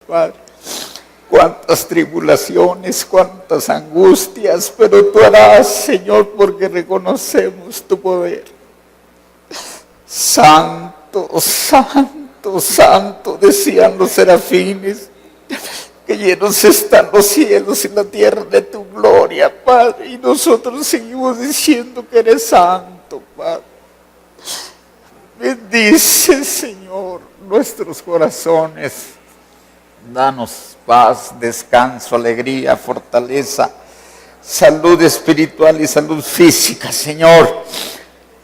Padre. Cuántas tribulaciones, cuántas angustias, pero tú harás, Señor, porque reconocemos tu poder. Santo, santo, santo, decían los serafines, que llenos están los cielos y la tierra de tu gloria, Padre. Y nosotros seguimos diciendo que eres santo, Padre. Bendice, Señor, nuestros corazones. Danos paz, descanso, alegría, fortaleza, salud espiritual y salud física, Señor.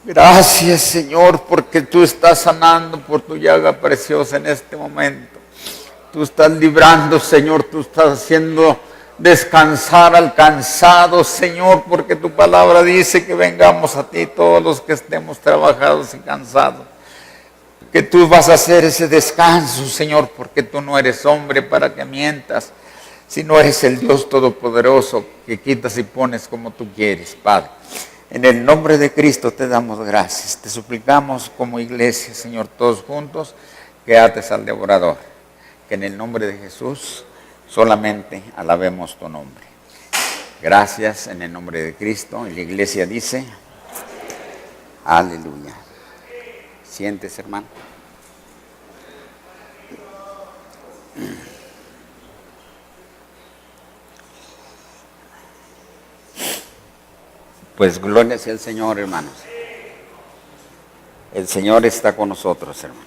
Gracias, Señor, porque tú estás sanando por tu llaga preciosa en este momento. Tú estás librando, Señor, tú estás haciendo descansar al cansado, Señor, porque tu palabra dice que vengamos a ti todos los que estemos trabajados y cansados. Que tú vas a hacer ese descanso, Señor, porque tú no eres hombre para que mientas, sino eres el Dios Todopoderoso que quitas y pones como tú quieres, Padre. En el nombre de Cristo te damos gracias. Te suplicamos como iglesia, Señor, todos juntos, que ates al devorador. Que en el nombre de Jesús solamente alabemos tu nombre. Gracias en el nombre de Cristo. Y la iglesia dice, aleluya. Siéntese, hermano. Pues gloria sea el Señor, hermanos. El Señor está con nosotros, hermanos.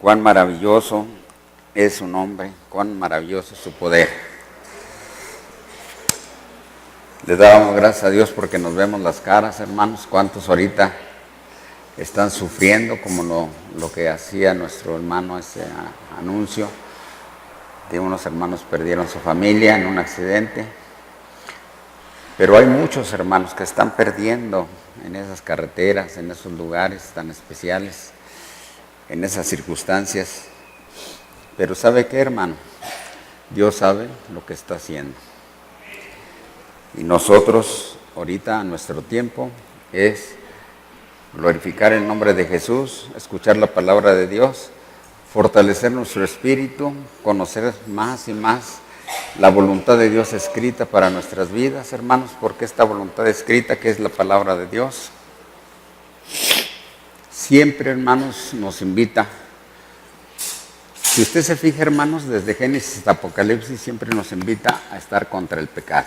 Cuán maravilloso es su nombre, cuán maravilloso es su poder. Le damos gracias a Dios porque nos vemos las caras, hermanos. ¿Cuántos ahorita están sufriendo como lo que hacía nuestro hermano ese anuncio? De unos hermanos perdieron su familia en un accidente. Pero hay muchos hermanos que están perdiendo en esas carreteras, en esos lugares tan especiales, en esas circunstancias. Pero ¿sabe qué, hermano? Dios sabe lo que está haciendo. Y nosotros, ahorita, nuestro tiempo es glorificar el nombre de Jesús, escuchar la palabra de Dios, fortalecer nuestro espíritu, conocer más y más la voluntad de Dios escrita para nuestras vidas, hermanos, porque esta voluntad escrita, que es la palabra de Dios, siempre, hermanos, nos invita. Si usted se fija, hermanos, desde Génesis hasta Apocalipsis, siempre nos invita a estar contra el pecado.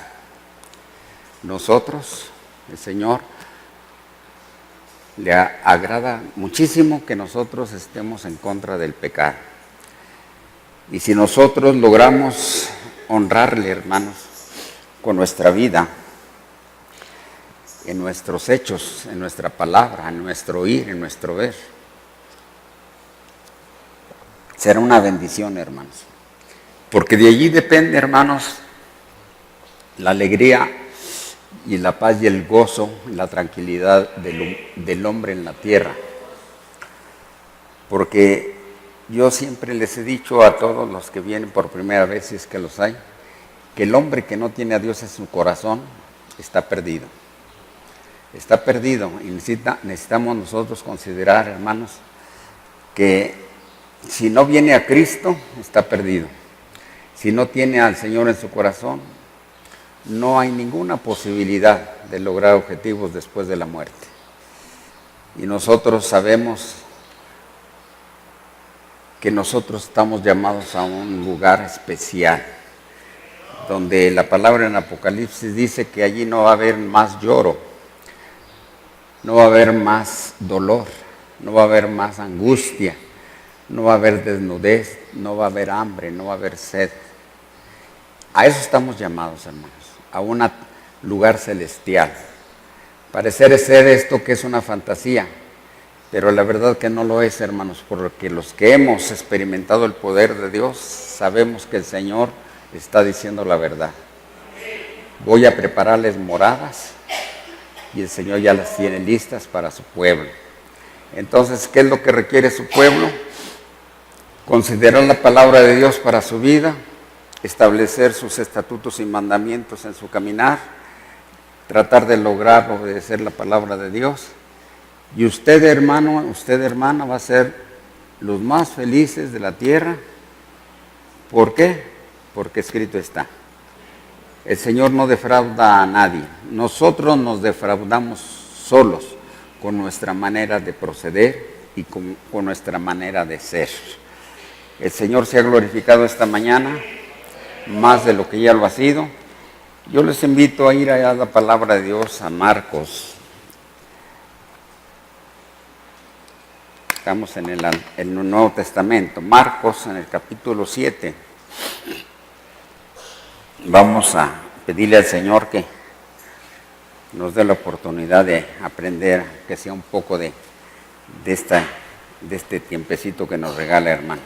Nosotros, el Señor, le agrada muchísimo que nosotros estemos en contra del pecado. Y si nosotros logramos honrarle, hermanos, con nuestra vida, en nuestros hechos, en nuestra palabra, en nuestro oír, en nuestro ver, será una bendición, hermanos. Porque de allí depende, hermanos, la alegría y la paz y el gozo, la tranquilidad del hombre en la tierra. Porque yo siempre les he dicho a todos los que vienen por primera vez, si es que los hay, que el hombre que no tiene a Dios en su corazón está perdido. Está perdido y necesitamos nosotros considerar, hermanos, que si no viene a Cristo, está perdido. Si no tiene al Señor en su corazón, no hay ninguna posibilidad de lograr objetivos después de la muerte. Y nosotros sabemos que nosotros estamos llamados a un lugar especial, donde la palabra en Apocalipsis dice que allí no va a haber más lloro, no va a haber más dolor, no va a haber más angustia, no va a haber desnudez, no va a haber hambre, no va a haber sed. A eso estamos llamados, hermanos, a un lugar celestial. Parecer ser esto que es una fantasía, pero la verdad que no lo es, hermanos, porque los que hemos experimentado el poder de Dios, sabemos que el Señor está diciendo la verdad. Voy a prepararles moradas y el Señor ya las tiene listas para su pueblo. Entonces, ¿qué es lo que requiere su pueblo? Considerar la palabra de Dios para su vida, establecer sus estatutos y mandamientos en su caminar, tratar de lograr obedecer la palabra de Dios. Y usted, hermano, usted, hermana, va a ser los más felices de la tierra ¿Por qué? Porque escrito está. El Señor no defrauda a nadie. Nosotros nos defraudamos solos con nuestra manera de proceder y con nuestra manera de ser. El Señor se ha glorificado esta mañana, más de lo que ya lo ha sido. Yo les invito a ir a la palabra de Dios, a Marcos. Estamos en el Nuevo Testamento, Marcos en el capítulo 7. Vamos a pedirle al Señor que nos dé la oportunidad de aprender, que sea un poco de este tiempecito que nos regala, hermanos.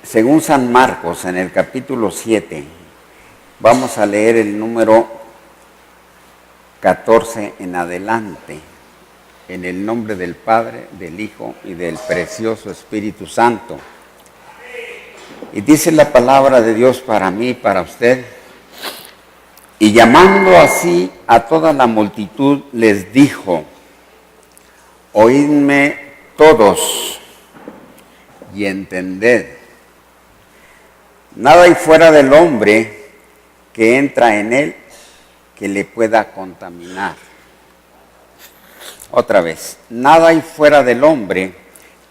Según San Marcos, en el capítulo 7, vamos a leer el número 14 en adelante, en el nombre del Padre, del Hijo y del precioso Espíritu Santo. Y dice la palabra de Dios para mí y para usted. Y llamando así a toda la multitud, les dijo: oídme todos y entended. Nada hay fuera del hombre que entra en él que le pueda contaminar. Otra vez, nada hay fuera del hombre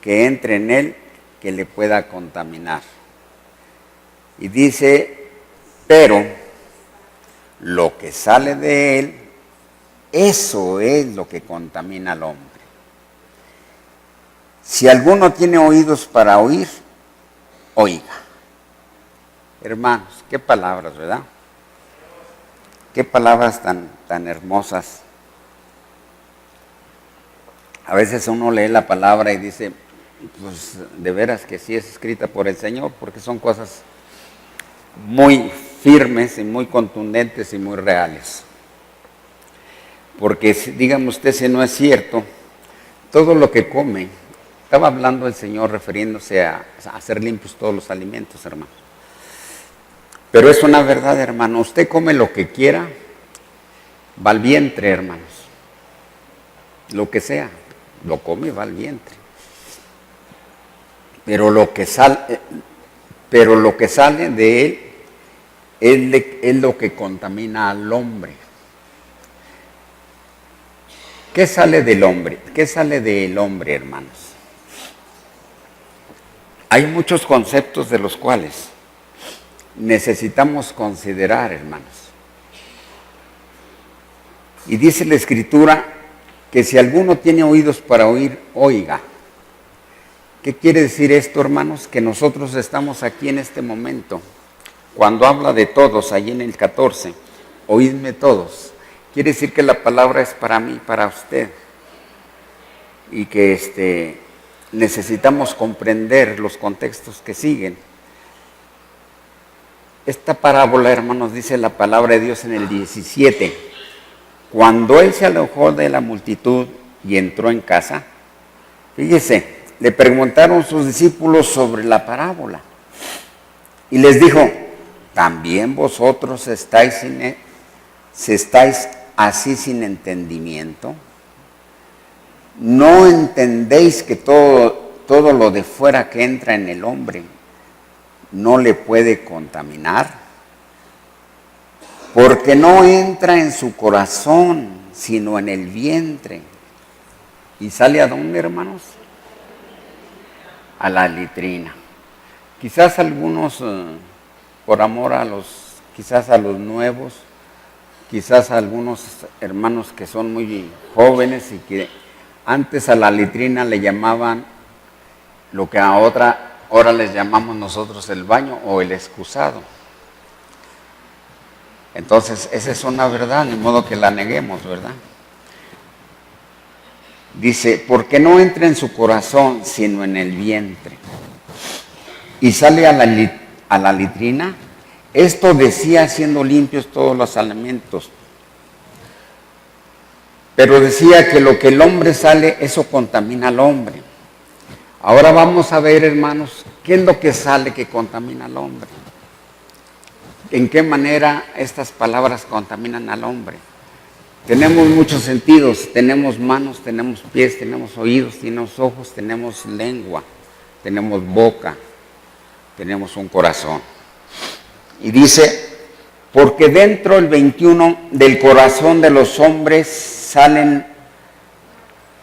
que entre en él que le pueda contaminar. Y dice, pero lo que sale de él, eso es lo que contamina al hombre. Si alguno tiene oídos para oír, oiga. Hermanos, qué palabras, ¿verdad? Qué palabras tan hermosas. A veces uno lee la palabra y dice, pues de veras que sí es escrita por el Señor, porque son cosas muy firmes y muy contundentes y muy reales. Porque dígame usted si no es cierto, todo lo que come, estaba hablando el Señor refiriéndose a hacer limpios todos los alimentos, hermanos. Pero es una verdad, hermano, usted come lo que quiera, va al vientre, hermanos. Lo que sea, lo come y va al vientre. Pero lo que sale de él es lo que contamina al hombre. ¿Qué sale del hombre? ¿Qué sale del hombre, hermanos? Hay muchos conceptos de los cuales necesitamos considerar, hermanos. Y dice la Escritura que si alguno tiene oídos para oír, oiga. ¿Qué quiere decir esto, hermanos? Que nosotros estamos aquí en este momento. Cuando habla de todos, allí en el 14, oídme todos. Quiere decir que la palabra es para mí, para usted. Y que necesitamos comprender los contextos que siguen. Esta parábola, hermanos, dice la palabra de Dios en el 17. Cuando él se alejó de la multitud y entró en casa, fíjese, le preguntaron sus discípulos sobre la parábola. Y les dijo, ¿también vosotros estáis así sin entendimiento? ¿No entendéis que todo lo de fuera que entra en el hombre no le puede contaminar? Porque no entra en su corazón, sino en el vientre. ¿Y sale a dónde, hermanos? A la litrina. Quizás algunos, por amor quizás a los nuevos, quizás a algunos hermanos que son muy jóvenes y que antes a la litrina le llamaban lo que ahora les llamamos nosotros el baño o el excusado. Entonces, esa es una verdad, ni modo que la neguemos, ¿verdad? Dice, porque no entra en su corazón, sino en el vientre. Y sale a la litrina. Esto decía siendo limpios todos los alimentos. Pero decía que lo que el hombre sale, eso contamina al hombre. Ahora vamos a ver, hermanos, qué es lo que sale que contamina al hombre. ¿En qué manera estas palabras contaminan al hombre? Tenemos muchos sentidos, tenemos manos, tenemos pies, tenemos oídos, tenemos ojos, tenemos lengua, tenemos boca, tenemos un corazón. Y dice, porque dentro del 21 del corazón de los hombres salen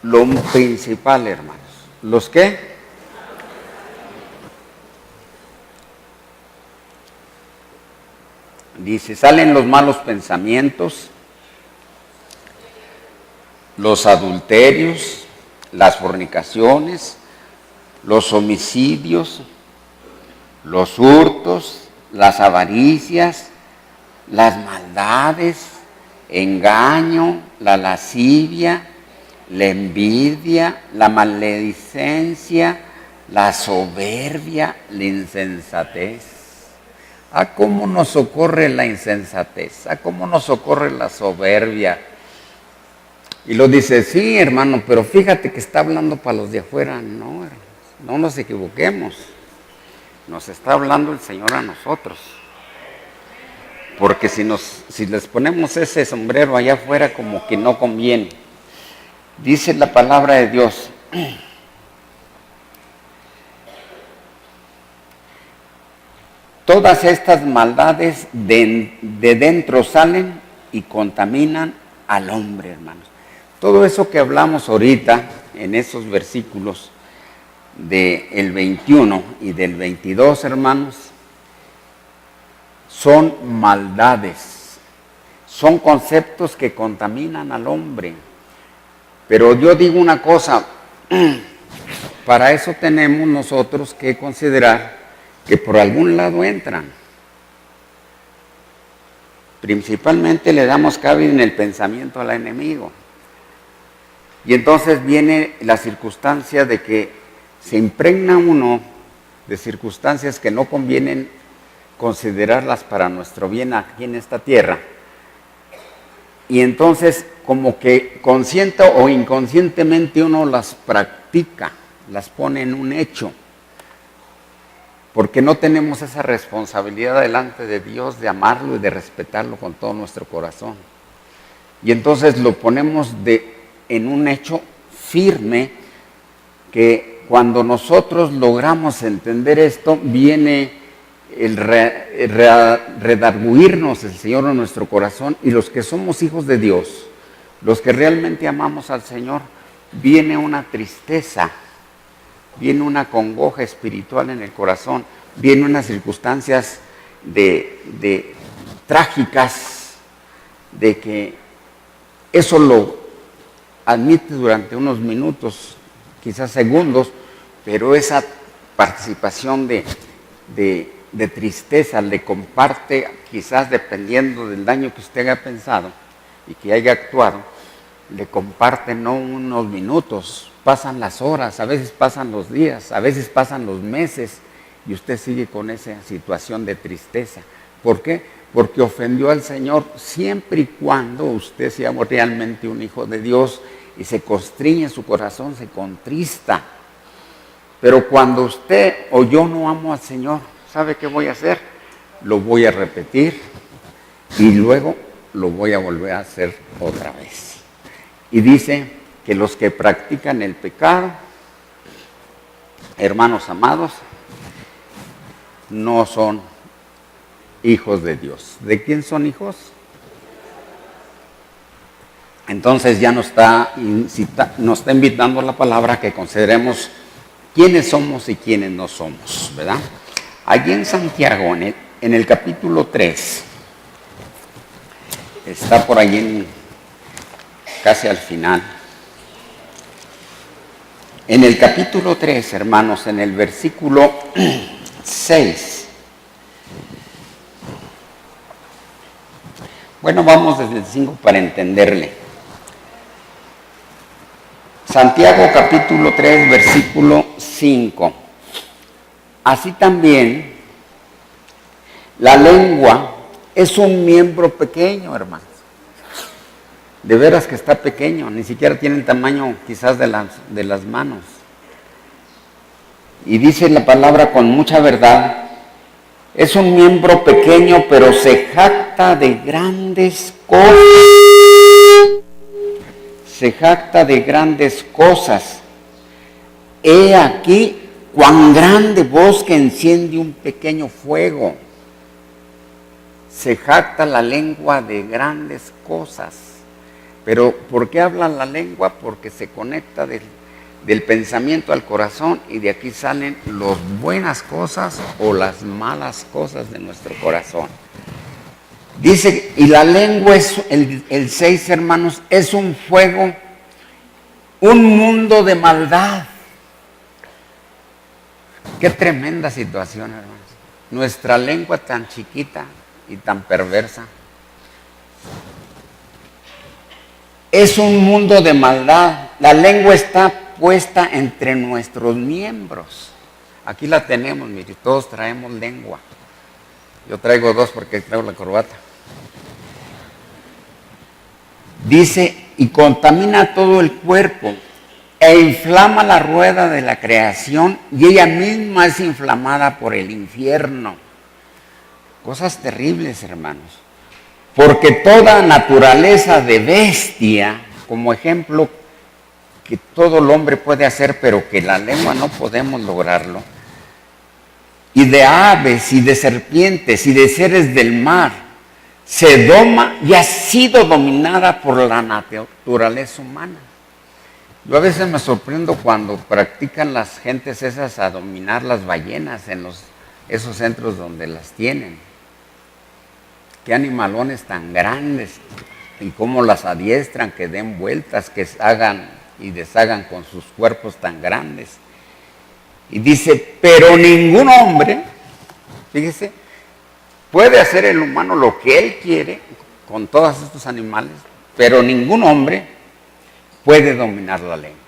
lo principal, hermanos. ¿Los qué? Dice, salen los malos pensamientos, los adulterios, las fornicaciones, los homicidios, los hurtos, las avaricias, las maldades, engaño, la lascivia, la envidia, la maledicencia, la soberbia, la insensatez. ¿A cómo nos socorre la insensatez? ¿A cómo nos socorre la soberbia? Y lo dice, sí, hermano, pero fíjate que está hablando para los de afuera. No, hermanos, no nos equivoquemos. Nos está hablando el Señor a nosotros. Porque si les ponemos ese sombrero allá afuera, como que no conviene. Dice la palabra de Dios. Todas estas maldades de dentro salen y contaminan al hombre, hermanos. Todo eso que hablamos ahorita en esos versículos del 21 y del 22, hermanos, son maldades, son conceptos que contaminan al hombre. Pero yo digo una cosa, para eso tenemos nosotros que considerar que por algún lado entran. Principalmente le damos cabida en el pensamiento al enemigo. Y entonces viene la circunstancia de que se impregna uno de circunstancias que no convienen considerarlas para nuestro bien aquí en esta tierra. Y entonces como que consciente o inconscientemente uno las practica, las pone en un hecho. Porque no tenemos esa responsabilidad delante de Dios de amarlo y de respetarlo con todo nuestro corazón. Y entonces lo ponemos en un hecho firme que cuando nosotros logramos entender esto, viene el redarguirnos el Señor en nuestro corazón, y los que somos hijos de Dios, los que realmente amamos al Señor, viene una tristeza, viene una congoja espiritual en el corazón, vienen unas circunstancias de trágicas, de que eso lo admite durante unos minutos, quizás segundos, pero esa participación de tristeza le comparte, quizás dependiendo del daño que usted haya pensado y que haya actuado, le comparte no unos minutos, pasan las horas, a veces pasan los días, a veces pasan los meses, y usted sigue con esa situación de tristeza. ¿Por qué? Porque ofendió al Señor, siempre y cuando usted sea realmente un hijo de Dios y se constriñe su corazón, se contrista. Pero cuando usted o yo no amo al Señor, ¿sabe qué voy a hacer? Lo voy a repetir y luego lo voy a volver a hacer otra vez. Y dice que los que practican el pecado, hermanos amados, no son hijos de Dios. ¿De quién son hijos? Entonces ya nos está invitando la palabra que consideremos quiénes somos y quiénes no somos, ¿verdad? Allí en Santiago, en el capítulo 3, está por allí casi al final. En el capítulo 3, hermanos, en el versículo 6. Bueno, vamos desde el 5 para entenderle. Santiago capítulo 3, versículo 5. Así también, la lengua es un miembro pequeño, hermanos. De veras que está pequeño, ni siquiera tiene el tamaño quizás de las manos. Y dice la palabra con mucha verdad, es un miembro pequeño, pero se jacta de grandes cosas. Se jacta de grandes cosas. He aquí cuán grande bosque enciende un pequeño fuego. Se jacta la lengua de grandes cosas. Pero ¿por qué habla la lengua? Porque se conecta del pensamiento al corazón y de aquí salen las buenas cosas o las malas cosas de nuestro corazón. Dice, y la lengua es, el 6, hermanos, es un fuego, un mundo de maldad. Qué tremenda situación, hermanos. Nuestra lengua tan chiquita y tan perversa. Es un mundo de maldad. La lengua está puesta entre nuestros miembros. Aquí la tenemos, mire, todos traemos lengua. Yo traigo 2 porque traigo la corbata. Dice, y contamina todo el cuerpo e inflama la rueda de la creación y ella misma es inflamada por el infierno. Cosas terribles, hermanos. Porque toda naturaleza de bestia, como ejemplo, que todo el hombre puede hacer, pero que la lengua no podemos lograrlo, y de aves y de serpientes y de seres del mar, se doma y ha sido dominada por la naturaleza humana. Yo a veces me sorprendo cuando practican las gentes esas a dominar las ballenas en esos centros donde las tienen. Qué animalones tan grandes y cómo las adiestran, que den vueltas, que hagan y deshagan con sus cuerpos tan grandes. Y dice, pero ningún hombre, fíjese, puede hacer el humano lo que él quiere con todos estos animales, pero ningún hombre puede dominar la lengua.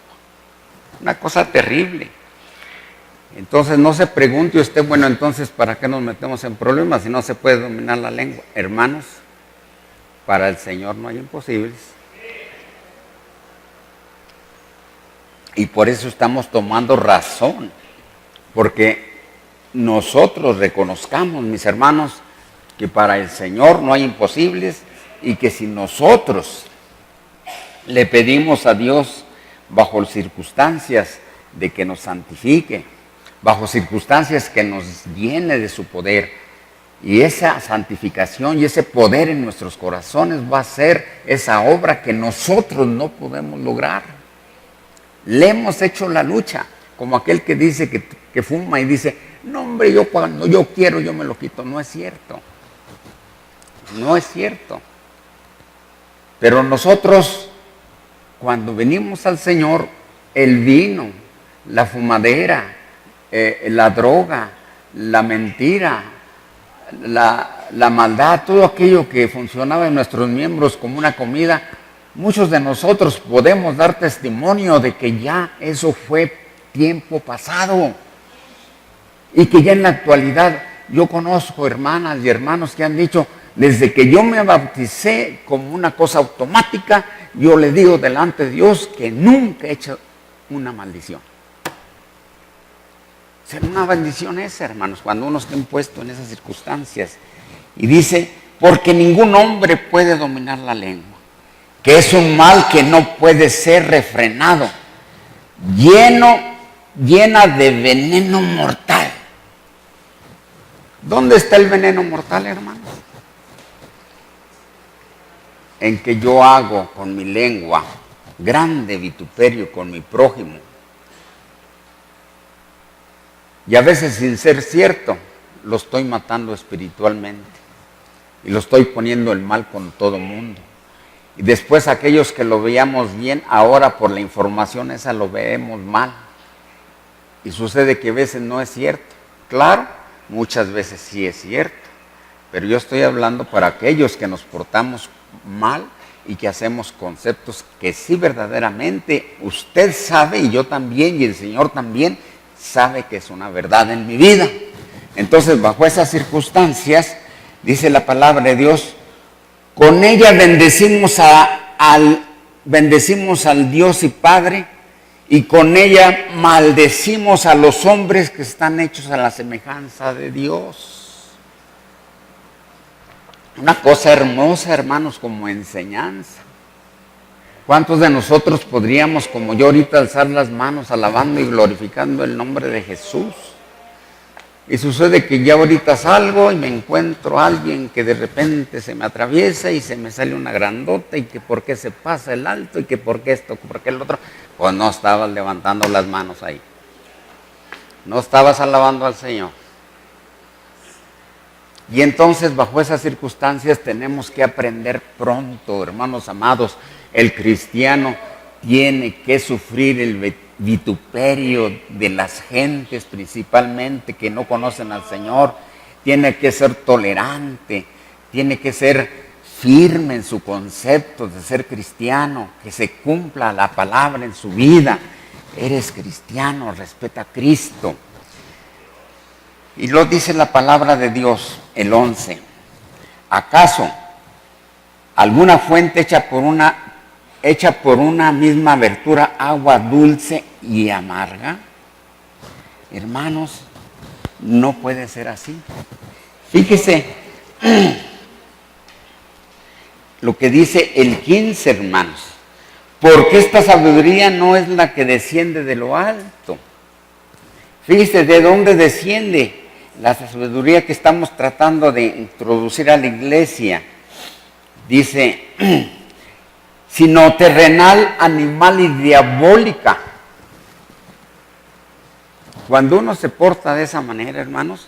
Una cosa terrible. Entonces no se pregunte usted, bueno, entonces ¿para qué nos metemos en problemas si no se puede dominar la lengua? Hermanos, para el Señor no hay imposibles. Y por eso estamos tomando razón, porque nosotros reconozcamos, mis hermanos, que para el Señor no hay imposibles y que si nosotros le pedimos a Dios bajo circunstancias de que nos santifique, bajo circunstancias que nos llene de su poder, y esa santificación y ese poder en nuestros corazones va a ser esa obra que nosotros no podemos lograr. Le hemos hecho la lucha, como aquel que dice que fuma y dice, no hombre, yo cuando yo quiero yo me lo quito. No es cierto, no es cierto. Pero nosotros, cuando venimos al Señor, el vino, la fumadera, la droga, la mentira, la maldad, todo aquello que funcionaba en nuestros miembros como una comida, muchos de nosotros podemos dar testimonio de que ya eso fue tiempo pasado y que ya en la actualidad yo conozco hermanas y hermanos que han dicho, desde que yo me bauticé como una cosa automática, yo le digo delante de Dios que nunca he hecho una maldición. Ser una bendición esa, hermanos, cuando uno está impuesto en esas circunstancias. Y dice, porque ningún hombre puede dominar la lengua, que es un mal que no puede ser refrenado, llena de veneno mortal. ¿Dónde está el veneno mortal, hermanos? En que yo hago con mi lengua grande vituperio con mi prójimo. Y a veces sin ser cierto, lo estoy matando espiritualmente. Y lo estoy poniendo el mal con todo mundo. Y después aquellos que lo veíamos bien, ahora por la información esa lo vemos mal. Y sucede que a veces no es cierto. Claro, muchas veces sí es cierto. Pero yo estoy hablando para aquellos que nos portamos mal y que hacemos conceptos que sí verdaderamente usted sabe y yo también y el Señor también sabe que es una verdad en mi vida. Entonces, bajo esas circunstancias, dice la palabra de Dios, con ella bendecimos al Dios y Padre, y con ella maldecimos a los hombres que están hechos a la semejanza de Dios. Una cosa hermosa, hermanos, como enseñanza. ¿Cuántos de nosotros podríamos, como yo ahorita, alzar las manos alabando y glorificando el nombre de Jesús? Y sucede que ya ahorita salgo y me encuentro a alguien que de repente se me atraviesa y se me sale una grandota y que por qué se pasa el alto y que por qué esto, por qué el otro. Pues no estabas levantando las manos ahí. No estabas alabando al Señor. Y entonces bajo esas circunstancias tenemos que aprender pronto, hermanos amados. El cristiano tiene que sufrir el vituperio de las gentes principalmente que no conocen al Señor. Tiene que ser tolerante, tiene que ser firme en su concepto de ser cristiano, que se cumpla la palabra en su vida. Eres cristiano, respeta a Cristo. Y lo dice la palabra de Dios, el 11. ¿Acaso alguna fuente hecha por una misma abertura agua dulce y amarga? Hermanos, no puede ser así. Fíjese lo que dice el 15, hermanos. Porque esta sabiduría no es la que desciende de lo alto. Fíjese de dónde desciende la sabiduría que estamos tratando de introducir a la iglesia. Dice, sino terrenal, animal y diabólica. Cuando uno se porta de esa manera, hermanos,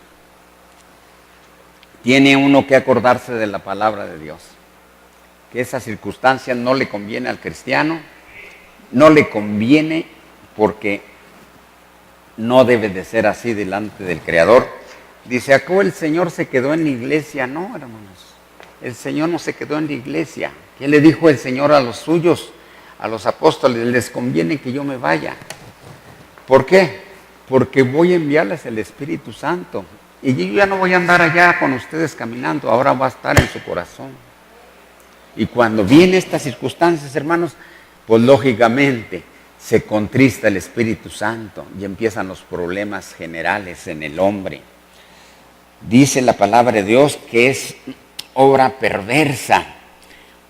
tiene uno que acordarse de la palabra de Dios. Que esa circunstancia no le conviene al cristiano, no le conviene porque no debe de ser así delante del Creador. Dice, ¿acaso el Señor se quedó en la iglesia? No, hermanos, el Señor no se quedó en la iglesia. ¿Qué le dijo el Señor a los suyos, a los apóstoles? Les conviene que yo me vaya. ¿Por qué? Porque voy a enviarles el Espíritu Santo. Y yo ya no voy a andar allá con ustedes caminando, ahora va a estar en su corazón. Y cuando vienen estas circunstancias, hermanos, pues lógicamente se contrista el Espíritu Santo y empiezan los problemas generales en el hombre. Dice la palabra de Dios que es obra perversa,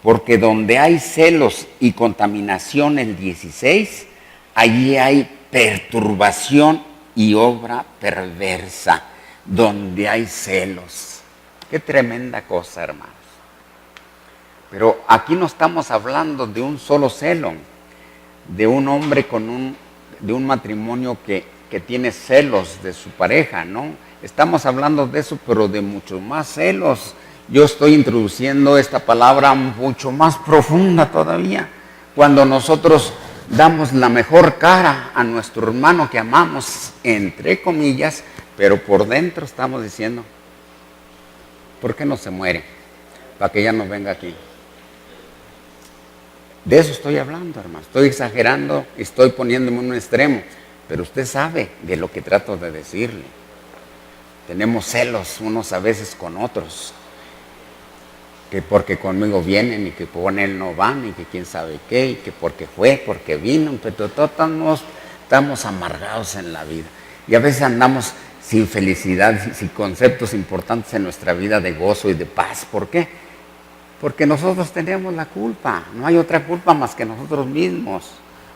porque donde hay celos y contaminación, el 16, allí hay perturbación y obra perversa, donde hay celos. Qué tremenda cosa, hermanos. Pero aquí no estamos hablando de un solo celo, de un hombre de un matrimonio que tiene celos de su pareja, ¿no? Estamos hablando de eso, pero de muchos más celos. Yo estoy introduciendo esta palabra mucho más profunda todavía. Cuando nosotros damos la mejor cara a nuestro hermano que amamos, entre comillas, pero por dentro estamos diciendo, ¿por qué no se muere? Para que ya no venga aquí. De eso estoy hablando, hermano. Estoy exagerando, estoy poniéndome en un extremo, pero usted sabe de lo que trato de decirle. Tenemos celos unos a veces con otros, que porque conmigo vienen y que con él no van y que quién sabe qué, y que porque fue, porque vino, pero todos estamos amargados en la vida. Y a veces andamos sin felicidad, sin conceptos importantes en nuestra vida de gozo y de paz. ¿Por qué? Porque nosotros tenemos la culpa, no hay otra culpa más que nosotros mismos.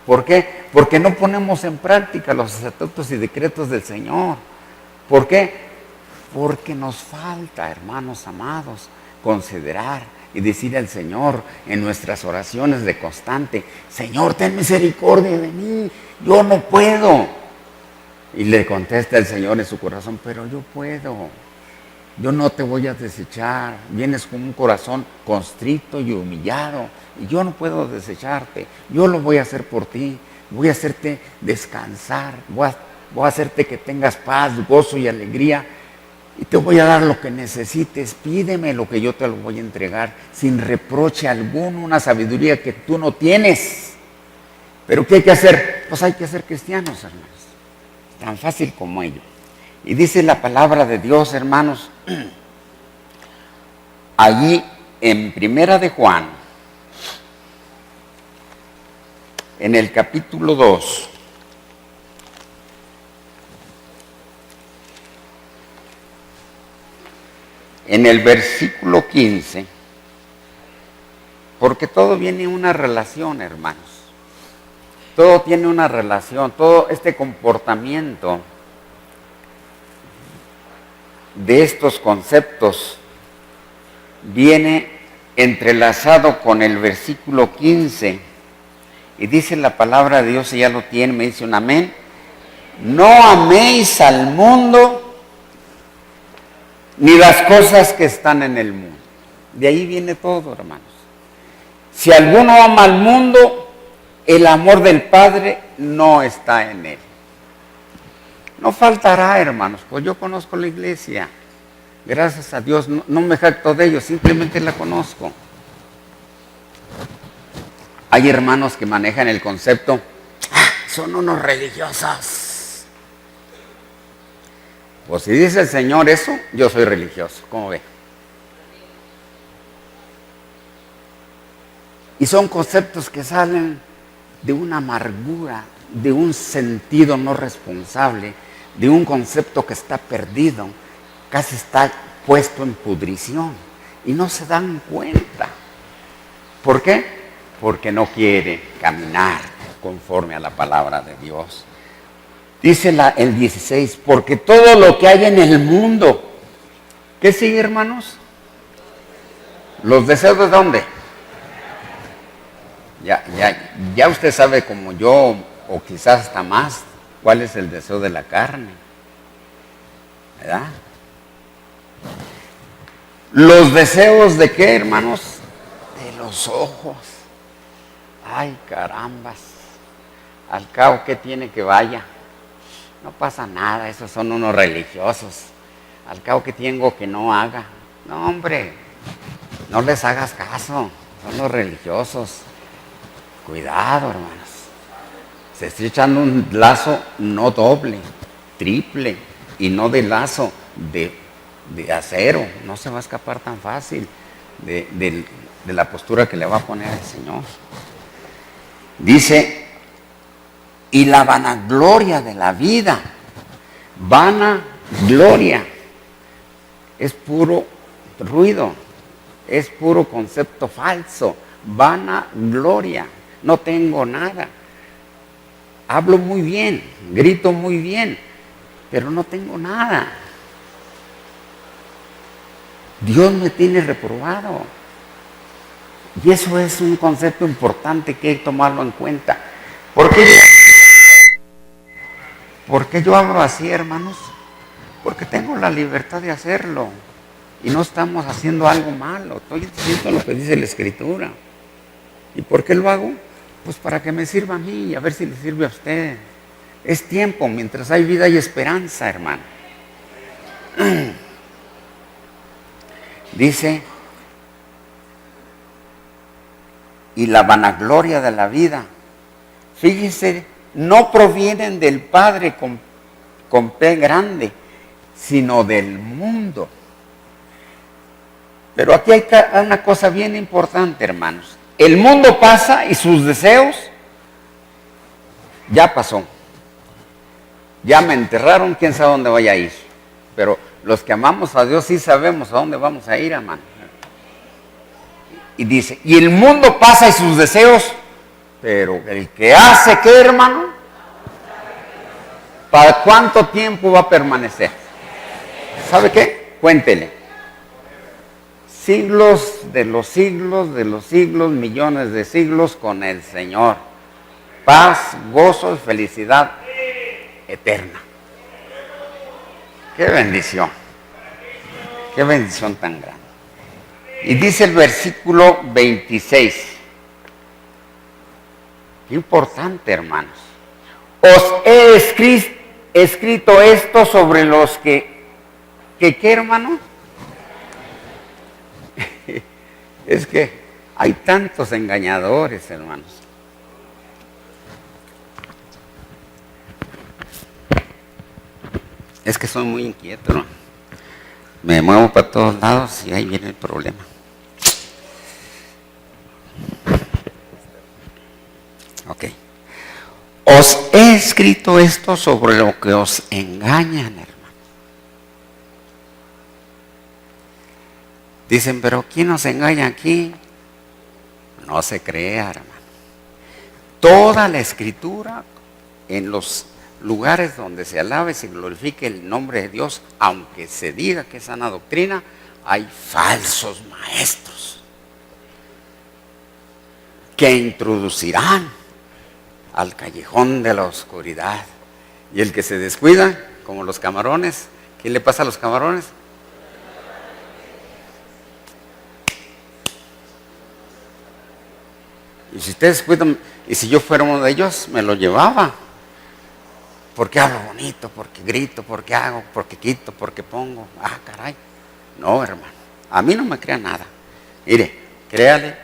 ¿Por qué? Porque no ponemos en práctica los estatutos y decretos del Señor. ¿Por qué? Porque nos falta, hermanos amados, considerar y decir al Señor en nuestras oraciones de constante, Señor, ten misericordia de mí, yo no puedo. Y le contesta el Señor en su corazón, pero yo puedo. Yo no te voy a desechar. Vienes con un corazón constrito y humillado. Y yo no puedo desecharte. Yo lo voy a hacer por ti. Voy a hacerte descansar. Voy a hacerte que tengas paz, gozo y alegría. Y te voy a dar lo que necesites. Pídeme lo que yo te lo voy a entregar. Sin reproche alguno, una sabiduría que tú no tienes. Pero ¿qué hay que hacer? Pues hay que ser cristianos, hermanos. Tan fácil como ello. Y dice la palabra de Dios, hermanos, allí en Primera de Juan, en el capítulo 2, en el versículo 15, Porque todo viene en una relación, hermanos. Todo tiene una relación, todo este comportamiento de estos conceptos viene entrelazado con el versículo 15. Y dice la palabra de Dios, y ya lo tiene, me dice un amén. No améis al mundo ni las cosas que están en el mundo. De ahí viene todo, hermanos. Si alguno ama al mundo, el amor del Padre no está en él. No faltará, hermanos, pues yo conozco la iglesia. Gracias a Dios, no me jacto de ellos, simplemente la conozco. Hay hermanos que manejan el concepto, son unos religiosos. Pues si dice el Señor eso, yo soy religioso, ¿cómo ve? Y son conceptos que salen de una amargura, de un sentido no responsable, de un concepto que está perdido, casi está puesto en pudrición y no se dan cuenta. ¿Por qué? Porque no quiere caminar conforme a la palabra de Dios. Dice el 16, porque todo lo que hay en el mundo, ¿qué sigue, hermanos? ¿Los deseos de dónde? Ya usted sabe como yo, o quizás hasta más, cuál es el deseo de la carne, ¿verdad? ¿Los deseos de qué, hermanos? De los ojos. Ay, carambas. Al cabo, ¿qué tiene que vaya? No pasa nada, esos son unos religiosos. Al cabo, ¿qué tengo que no haga? No, hombre, no les hagas caso, son los religiosos. Cuidado, hermanos. Se está echando un lazo no doble, triple, y no de lazo de acero. No se va a escapar tan fácil de la postura que le va a poner el Señor. Dice, y la vanagloria de la vida, vanagloria, es puro ruido, es puro concepto falso, vanagloria. No tengo nada. Hablo muy bien, grito muy bien, pero no tengo nada. Dios me tiene reprobado. Y eso es un concepto importante que hay que tomarlo en cuenta. ¿Por qué yo hablo así, hermanos? Porque tengo la libertad de hacerlo. Y no estamos haciendo algo malo. Estoy diciendo lo que dice la Escritura. ¿Y por qué lo hago? Pues para que me sirva a mí y a ver si le sirve a usted. Es tiempo, mientras hay vida y esperanza, hermano. Dice, y la vanagloria de la vida, fíjese, no provienen del Padre con P grande, sino del mundo. Pero aquí hay una cosa bien importante, hermanos. El mundo pasa y sus deseos ya pasó. Ya me enterraron, quién sabe dónde voy a ir. Pero los que amamos a Dios sí sabemos a dónde vamos a ir, hermano. Y dice, y el mundo pasa y sus deseos, pero el que hace, ¿qué, hermano? ¿Para cuánto tiempo va a permanecer? ¿Sabe qué? Cuéntele. Siglos de los siglos, millones de siglos con el Señor. Paz, gozo y felicidad eterna. ¡Qué bendición! ¡Qué bendición tan grande! Y dice el versículo 26. Qué importante, hermanos. Os he escrito esto sobre los que ¿qué, hermano? Es que hay tantos engañadores, hermanos. Es que soy muy inquieto, ¿no? Me muevo para todos lados y ahí viene el problema. Ok. Os he escrito esto sobre lo que os engañan, hermano. Dicen, pero ¿quién nos engaña aquí? no se crea, hermano. Toda la Escritura, en los lugares donde se alabe y se glorifique el nombre de Dios, aunque se diga que es sana doctrina, hay falsos maestros que introducirán al callejón de la oscuridad. Y el que se descuida, como los camarones, ¿qué le pasa a los camarones? Y si ustedes cuidan, y si yo fuera uno de ellos, me lo llevaba. Porque hablo bonito, porque grito, porque hago, porque quito, porque pongo. Ah, caray. No, hermano. A mí no me crea nada. Mire, créale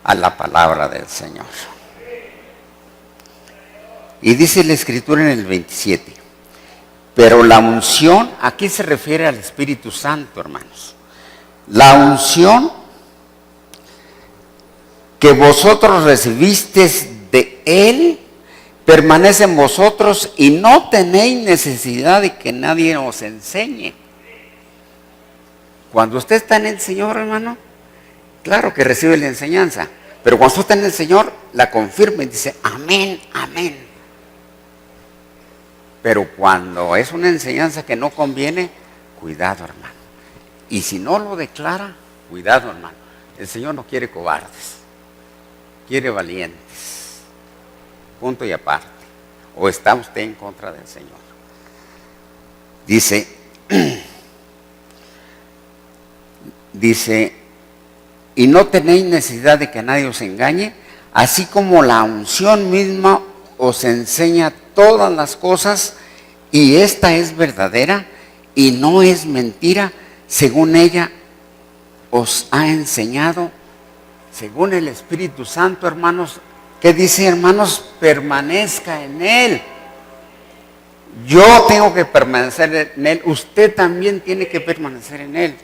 a la palabra del Señor. Y dice la Escritura en el 27. Pero la unción, aquí se refiere al Espíritu Santo, hermanos. La unción que vosotros recibisteis de Él, permanece en vosotros y no tenéis necesidad de que nadie os enseñe. Cuando usted está en el Señor, hermano, claro que recibe la enseñanza, pero cuando usted está en el Señor, la confirma y dice, amén, amén. Pero cuando es una enseñanza que no conviene, cuidado, hermano. Y si no lo declara, cuidado, hermano. El Señor no quiere cobardes, quiere valientes. Punto y aparte. ¿O está usted en contra del Señor? Dice, y no tenéis necesidad de que nadie os engañe, así como la unción misma os enseña todas las cosas, y esta es verdadera y no es mentira, según ella os ha enseñado, según el Espíritu Santo, hermanos. ¿Qué dice, hermanos? Permanezca en Él. Yo tengo que permanecer en Él. Usted también tiene que permanecer en Él.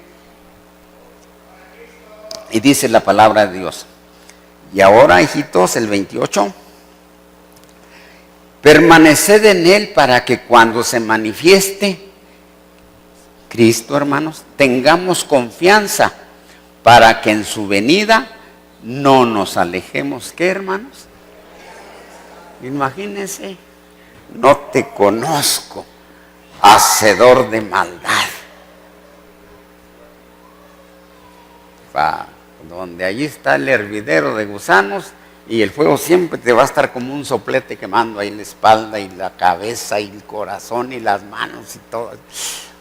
Y dice la palabra de Dios. Y ahora, hijitos, el 28. Permaneced en Él para que cuando se manifieste Cristo, hermanos, tengamos confianza para que en su venida no nos alejemos. ¿Qué, hermanos? Imagínense, no te conozco, hacedor de maldad. Donde allí está el hervidero de gusanos y el fuego siempre te va a estar como un soplete quemando ahí la espalda y la cabeza y el corazón y las manos y todo.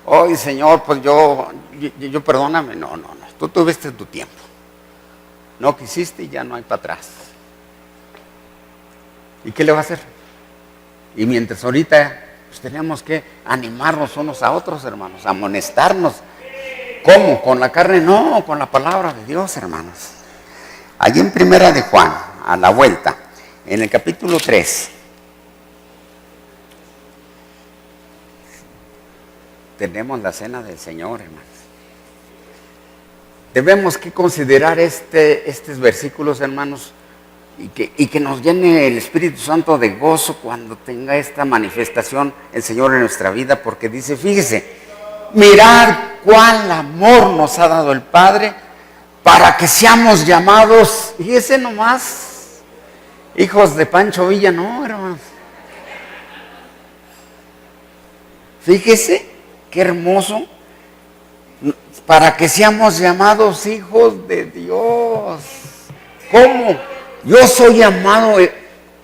Ay, Señor, pues yo perdóname. No, tú tuviste tu tiempo. No quisiste y ya no hay para atrás. ¿Y qué le va a hacer? Y mientras ahorita pues tenemos que animarnos unos a otros, hermanos, amonestarnos. ¿Cómo? ¿Con la carne? No, con la palabra de Dios, hermanos. Allí en Primera de Juan, a la vuelta, en el capítulo 3, tenemos la cena del Señor, hermanos. Debemos que considerar estos versículos, hermanos, y que nos llene el Espíritu Santo de gozo cuando tenga esta manifestación el Señor en nuestra vida, porque dice, fíjese, mirad cuál amor nos ha dado el Padre para que seamos llamados, fíjese nomás, hijos de Pancho Villa, no, hermanos. Fíjese qué hermoso, para que seamos llamados hijos de Dios. ¿Cómo? Yo soy llamado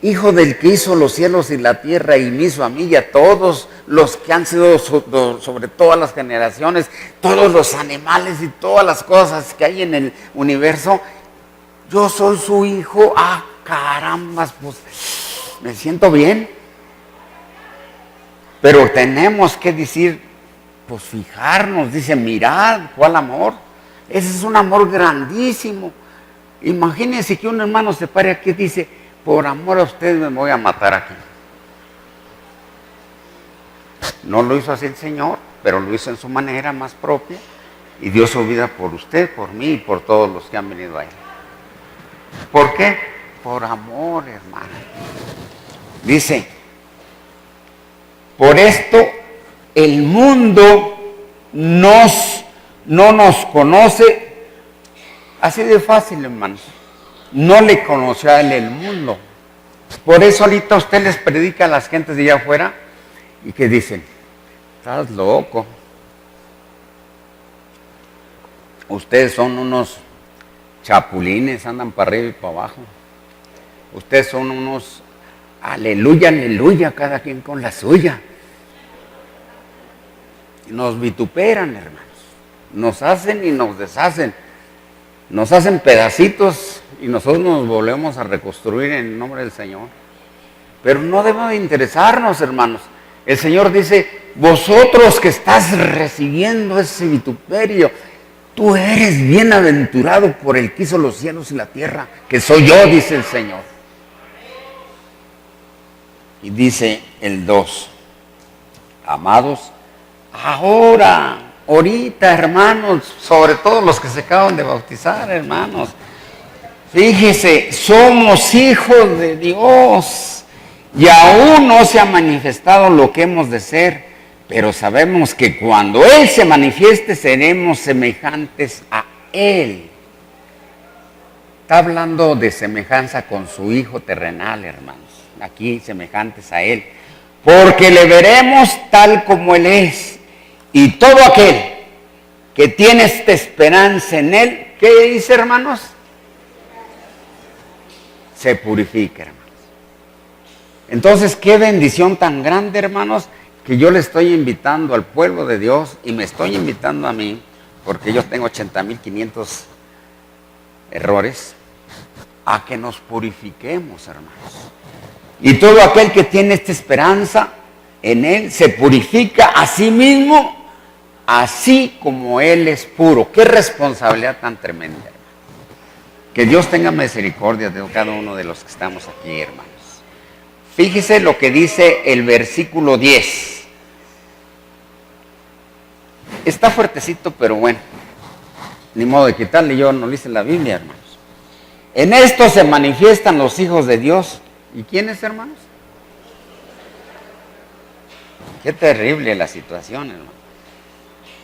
hijo del que hizo los cielos y la tierra y me hizo a mí y a todos los que han sido sobre todas las generaciones, todos los animales y todas las cosas que hay en el universo. Yo soy su hijo. Ah, carambas, pues me siento bien. Pero tenemos que decir, pues fijarnos, dice, mirad cuál amor. Ese es un amor grandísimo. Imagínense que un hermano se pare aquí y dice, por amor a usted me voy a matar aquí. No lo hizo así el Señor, pero lo hizo en su manera más propia y dio su vida por usted, por mí y por todos los que han venido a Él. ¿Por qué? Por amor, hermano. Dice, por esto el mundo no nos conoce. Así de fácil, hermanos. no le conoció a él el mundo. Por eso ahorita usted les predica a las gentes de allá afuera y que dicen, estás loco. Ustedes son unos chapulines, andan para arriba y para abajo. Ustedes son unos aleluya, aleluya, cada quien con la suya. Nos vituperan, hermanos. Nos hacen y nos deshacen. Nos hacen pedacitos y nosotros nos volvemos a reconstruir en el nombre del Señor. Pero no debe de interesarnos, hermanos. El Señor dice, vosotros que estás recibiendo ese vituperio, tú eres bienaventurado por el que hizo los cielos y la tierra, que soy yo, dice el Señor. Y dice el 2, amados, ahorita, hermanos, sobre todo los que se acaban de bautizar, hermanos, fíjese, somos hijos de Dios y aún no se ha manifestado lo que hemos de ser, pero sabemos que cuando Él se manifieste seremos semejantes a Él. Está hablando de semejanza con su Hijo terrenal, hermanos. Aquí semejantes a Él. Porque le veremos tal como Él es. Y todo aquel que tiene esta esperanza en Él, ¿qué dice, hermanos? Se purifica, hermanos. Entonces, qué bendición tan grande, hermanos, que yo le estoy invitando al pueblo de Dios y me estoy invitando a mí, porque yo tengo 80,500 errores, a que nos purifiquemos, hermanos. Y todo aquel que tiene esta esperanza en Él se purifica a sí mismo, así como Él es puro. Qué responsabilidad tan tremenda, hermano. Que Dios tenga misericordia de cada uno de los que estamos aquí, hermanos. Fíjese lo que dice el versículo 10. Está fuertecito, pero bueno, ni modo de quitarle, yo no le hice la Biblia, hermanos. En esto se manifiestan los hijos de Dios. ¿Y quiénes, hermanos? Qué terrible la situación, hermano.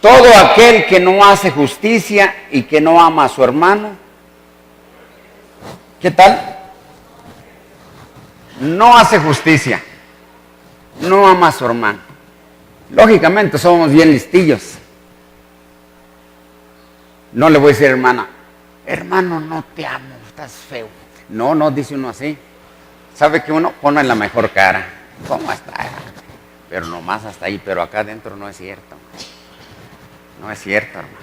Todo aquel que no hace justicia y que no ama a su hermano, ¿qué tal? No hace justicia, no ama a su hermano. Lógicamente somos bien listillos. No le voy a decir, hermana, hermano, no te amo, estás feo. No, dice uno así. ¿Sabe que uno pone la mejor cara? ¿Cómo está? Pero nomás hasta ahí, pero acá adentro no es cierto. No es cierto, hermano.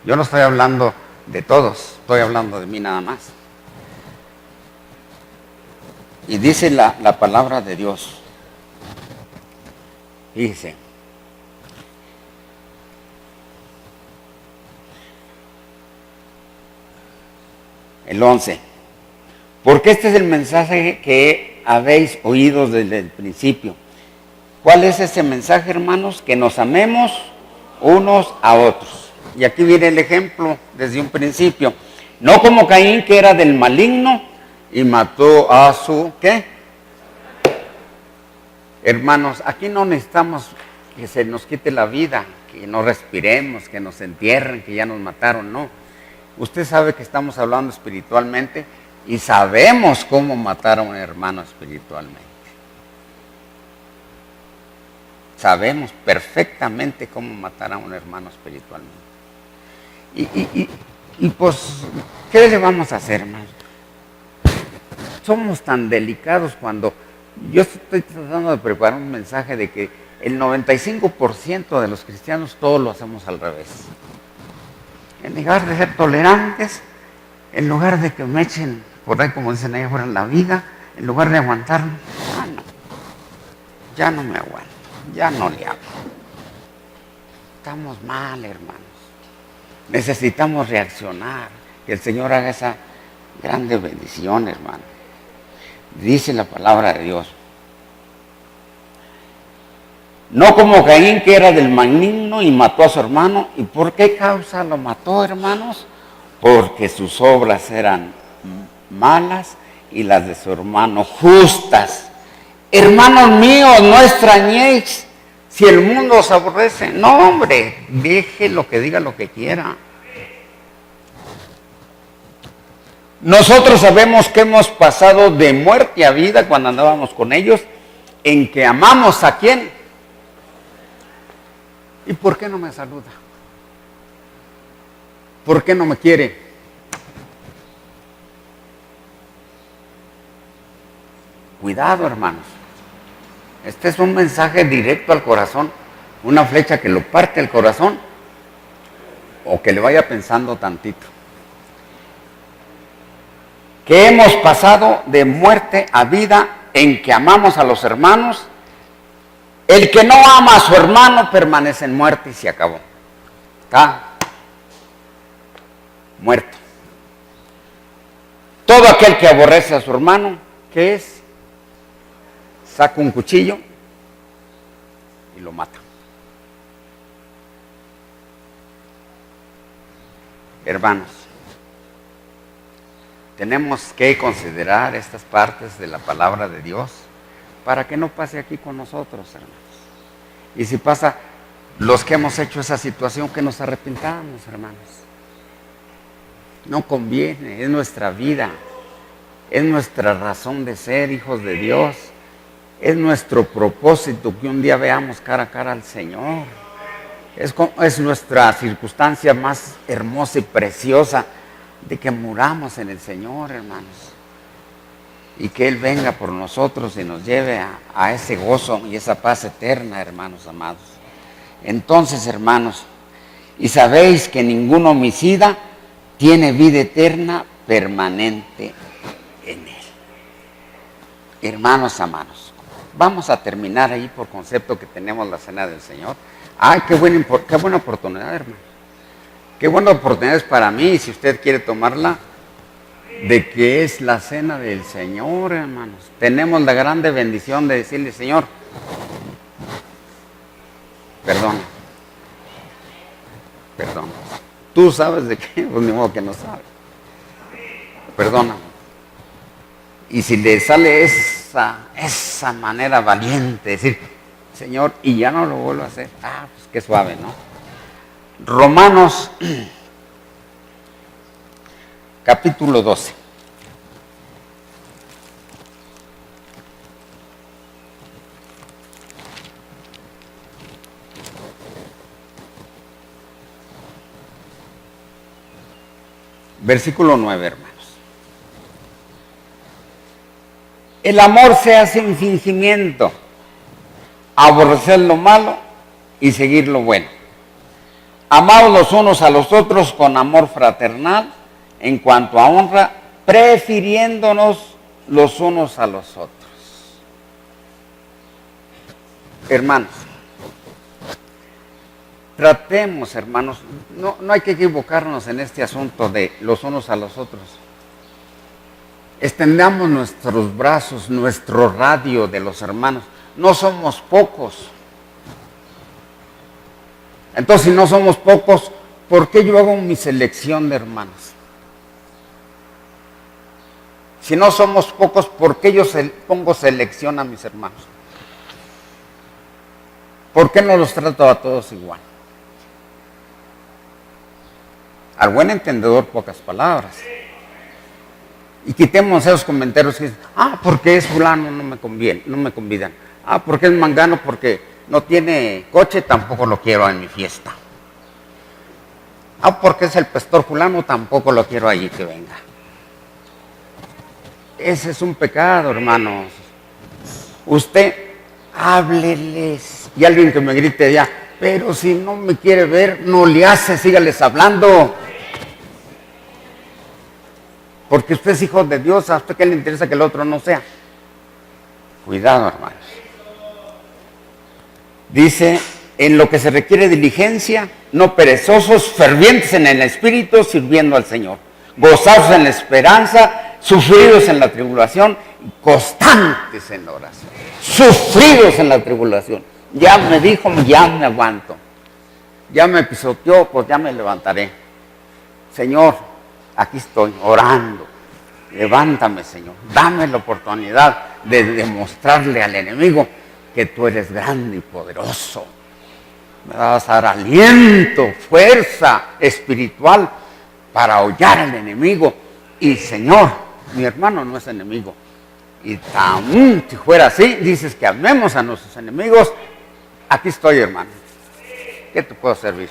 Yo no estoy hablando de todos, estoy hablando de mí nada más. Y dice la palabra de Dios. Dice, el 11. Porque este es el mensaje que habéis oído desde el principio. ¿Cuál es ese mensaje, hermanos? Que nos amemos unos a otros. Y aquí viene el ejemplo desde un principio. No como Caín, que era del maligno y mató a su, ¿qué? Hermanos, aquí no necesitamos que se nos quite la vida, que no respiremos, que nos entierren, que ya nos mataron, no. Usted sabe que estamos hablando espiritualmente y sabemos cómo matar a un hermano espiritualmente. Sabemos perfectamente cómo matar a un hermano espiritualmente. Y pues, ¿qué le vamos a hacer, hermano? Somos tan delicados cuando yo estoy tratando de preparar un mensaje de que el 95% de los cristianos todos lo hacemos al revés. En lugar de ser tolerantes, en lugar de que me echen por ahí, como dicen ahí afuera, la vida, en lugar de aguantarme, ya no me aguanto, ya no le hablo. Estamos mal, hermanos. Necesitamos reaccionar, que el Señor haga esa grande bendición, hermano. Dice la palabra de Dios. No como Caín, que era del maligno y mató a su hermano. ¿Y por qué causa lo mató, hermanos? Porque sus obras eran malas y las de su hermano justas. Hermanos míos, no extrañéis si el mundo os aborrece. No, hombre, deje lo que diga lo que quiera. Nosotros sabemos que hemos pasado de muerte a vida cuando andábamos con ellos, en que amamos a quién. ¿Y por qué no me saluda? ¿Por qué no me quiere? Cuidado, hermanos. Este es un mensaje directo al corazón, una flecha que lo parte el corazón o que le vaya pensando tantito. Que hemos pasado de muerte a vida en que amamos a los hermanos. El que no ama a su hermano permanece en muerte y se acabó. Está muerto. Todo aquel que aborrece a su hermano, ¿qué es? Saca un cuchillo y lo mata. Hermanos, tenemos que considerar estas partes de la palabra de Dios para que no pase aquí con nosotros, hermanos. Y si pasa, los que hemos hecho esa situación, que nos arrepintamos, hermanos. No conviene, es nuestra vida, es nuestra razón de ser hijos de Dios, es nuestro propósito que un día veamos cara a cara al Señor. Es nuestra circunstancia más hermosa y preciosa de que muramos en el Señor, hermanos. Y que Él venga por nosotros y nos lleve a ese gozo y esa paz eterna, hermanos amados. Entonces, hermanos, y sabéis que ningún homicida tiene vida eterna permanente en Él. Hermanos amados, vamos a terminar ahí por concepto que tenemos la cena del Señor. ¡Ay, qué buena oportunidad, hermano! Qué buena oportunidad es para mí, si usted quiere tomarla, de que es la cena del Señor, hermanos. Tenemos la grande bendición de decirle, Señor, perdona. Tú sabes de qué, pues ni modo que no sabes. Perdona. Y si le sale esa manera valiente de decir, Señor, y ya no lo vuelvo a hacer, pues qué suave, ¿no? Romanos, capítulo 12. Versículo 9, hermanos. El amor se hace un fingimiento, aborrecer lo malo y seguir lo bueno. Amaos los unos a los otros con amor fraternal, en cuanto a honra, prefiriéndonos los unos a los otros. Hermanos, tratemos, hermanos, no hay que equivocarnos en este asunto de los unos a los otros. Extendamos nuestros brazos, nuestro radio de los hermanos. No somos pocos. Entonces, si no somos pocos, ¿por qué yo hago mi selección de hermanos? Si no somos pocos, ¿por qué yo pongo selección a mis hermanos? ¿Por qué no los trato a todos igual? Al buen entendedor, pocas palabras. Y quitemos esos comentarios que dicen, porque es fulano, no me convidan. Porque es mangano, porque no tiene coche, tampoco lo quiero en mi fiesta. Porque es el pastor fulano, tampoco lo quiero allí que venga. Ese es un pecado, hermanos. Usted, hábleles. Y alguien que me grite allá, pero si no me quiere ver, no le hace, sígales hablando. Porque usted es hijo de Dios, ¿a usted qué le interesa que el otro no sea? Cuidado, hermanos. Dice, en lo que se requiere diligencia, no perezosos, fervientes en el espíritu, sirviendo al Señor. Gozados en la esperanza, sufridos en la tribulación, constantes en la oración. Sufridos en la tribulación. Ya me dijo, ya me aguanto. Ya me pisoteó, pues ya me levantaré. Señor, aquí estoy orando. Levántame, Señor. Dame la oportunidad de demostrarle al enemigo que tú eres grande y poderoso. Me vas a dar aliento, fuerza espiritual para hollar al enemigo Y Señor, mi hermano no es enemigo. Y si fuera así, dices que amemos a nuestros enemigos. Aquí estoy, hermano. ¿Qué te puedo servir?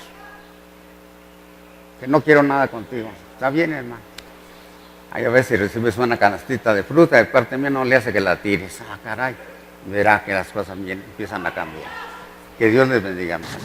Que no quiero nada contigo. Está bien, hermano. Ahí a ver si recibes una canastita de fruta, de parte mía no le hace que la tires. Ah, caray. Verá que las cosas empiezan a cambiar. Que Dios les bendiga, hermano.